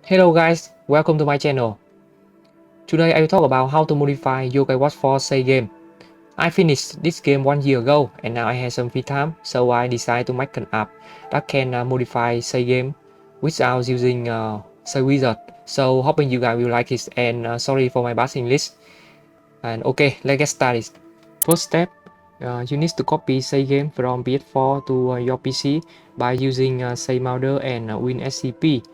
Hello guys, welcome to my channel. Today I will talk about how to modify Yokai Watch 4 save game. I finished this game 1 year ago and now I have some free time, so I decided to make an app that can modify save game without using save wizard. So hoping you guys will like it and sorry for my bad English. And okay, let's get started. First step, you need to copy save game from PS4 to your PC by using save molder and WinSCP.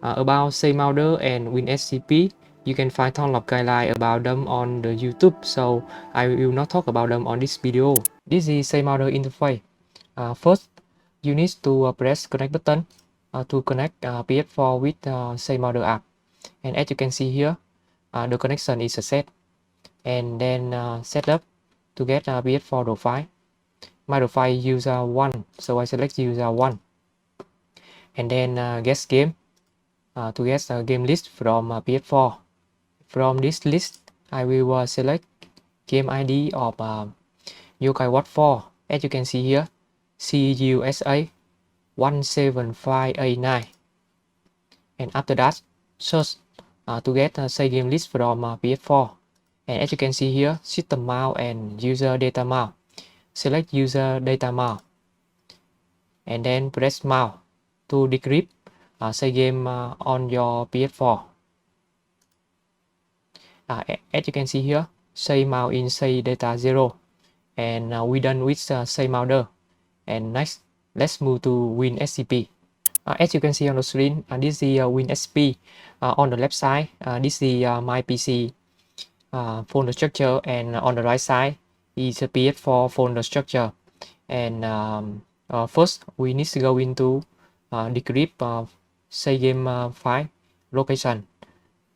About save molder and WinSCP, you can find tons of guidelines about them on the YouTube, so I will not talk about them on this video. This is save molder interface. First, you need to press connect button to connect PS4 with save molder app. And as you can see here, the connection is set. And then set up to get a PS4 draw file. My draw file user 1, so I select user 1. And then get game to get a game list from PS4. From this list, I will select game ID of Yokai Watch 4. As you can see here, CUSA 17589. And after that, search to get a save game list from PS4. And as you can see here, system mount and user data mount. Select user data mount. And then press mount to decrypt save game on your PS4. As you can see here, save mount in save data 0. And we done with save molder. And next, let's move to WinSCP. As you can see on the screen, this is WinSCP. On the left side, this is my PC folder structure, and on the right side is a PS4 folder structure. And first, we need to go into decrypt save game file location.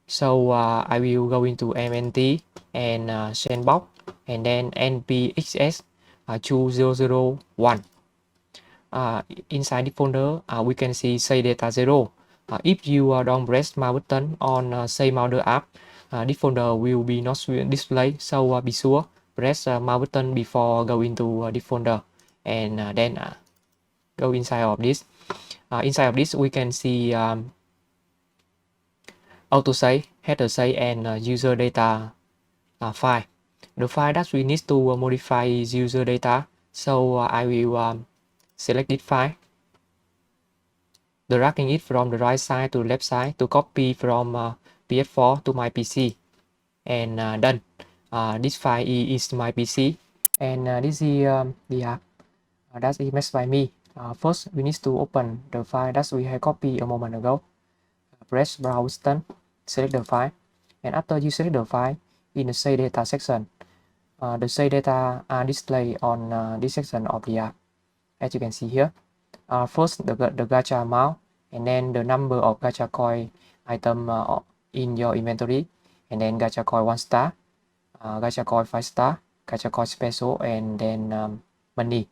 So I will go into MNT and sandbox, and then npxs 2001. Inside the folder, we can see save data 0. If you don't press mouse button on save molder app, this folder will be not displayed, so be sure press mouse button before go into this folder, and then go inside of this. Inside of this, we can see autosave, header save, and user data file. The file that we need to modify is user data, so I will select this file, dragging it from the right side to the left side to copy from PS4 to my PC, and done. This file is my PC, and this is the app that is made by me. First, we need to open the file that we have copied a moment ago. Press browse button, select the file, and after you select the file, in the save data section, the save data are displayed on this section of the app. As you can see here, first the gacha amount, and then the number of gacha coin item in your inventory, and then gacha coin 1 star, gacha coin 5 star, gacha coin special, and then money.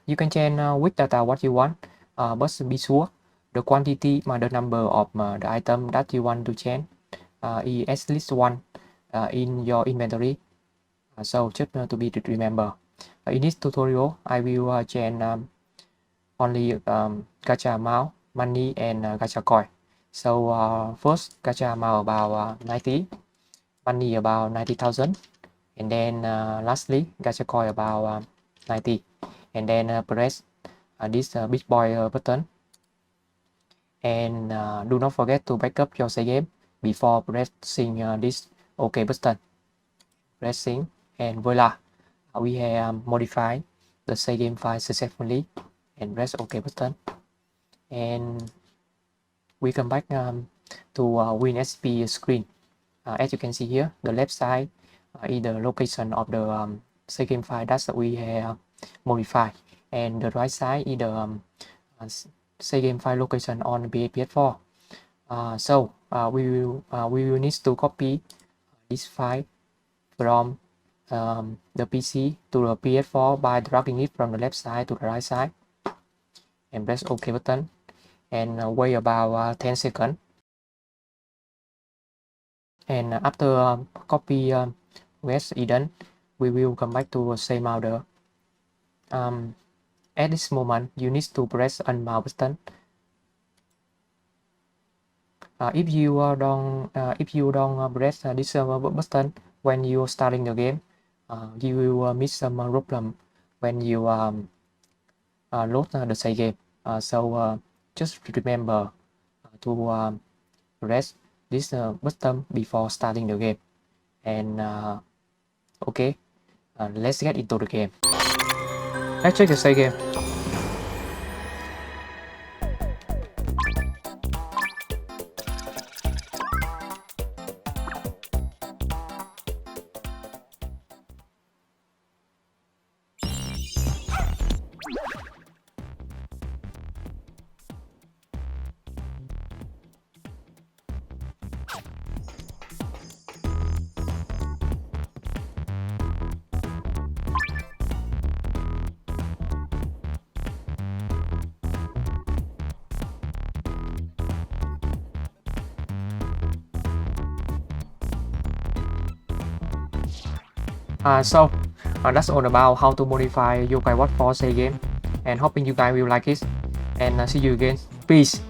You can change with data what you want, but be sure the quantity the number of the item that you want to change is at least one in your inventory. So just to be to remember. In this tutorial, I will change only gacha amount, money, and gacha coin. So first, gacha amount about 90, money about 90,000, and then lastly, gacha coin about 90. And then press this big boy button, and do not forget to back up your save game before pressing this OK button. Pressing, and voila, we have modified the save game file successfully, and press OK button, and we come back to WinSCP screen. As you can see here, the left side is the location of the save game file that we have modified, and the right side is the save game file location on the PS4. So we will need to copy this file from the PC to the PS4 by dragging it from the left side to the right side, and press OK button, and wait about 10 seconds. And after copy was done, we will come back to save molder. At this moment, you need to press unmount button If you don't press this button when you starting the game, you will miss some problem when you load the save game. So just remember to press this button before starting the game. And okay, let's get into the game. Let's check the save game. So that's all about how to modify Yokai Watch 4 game, and hoping you guys will like it, and see you again. Peace.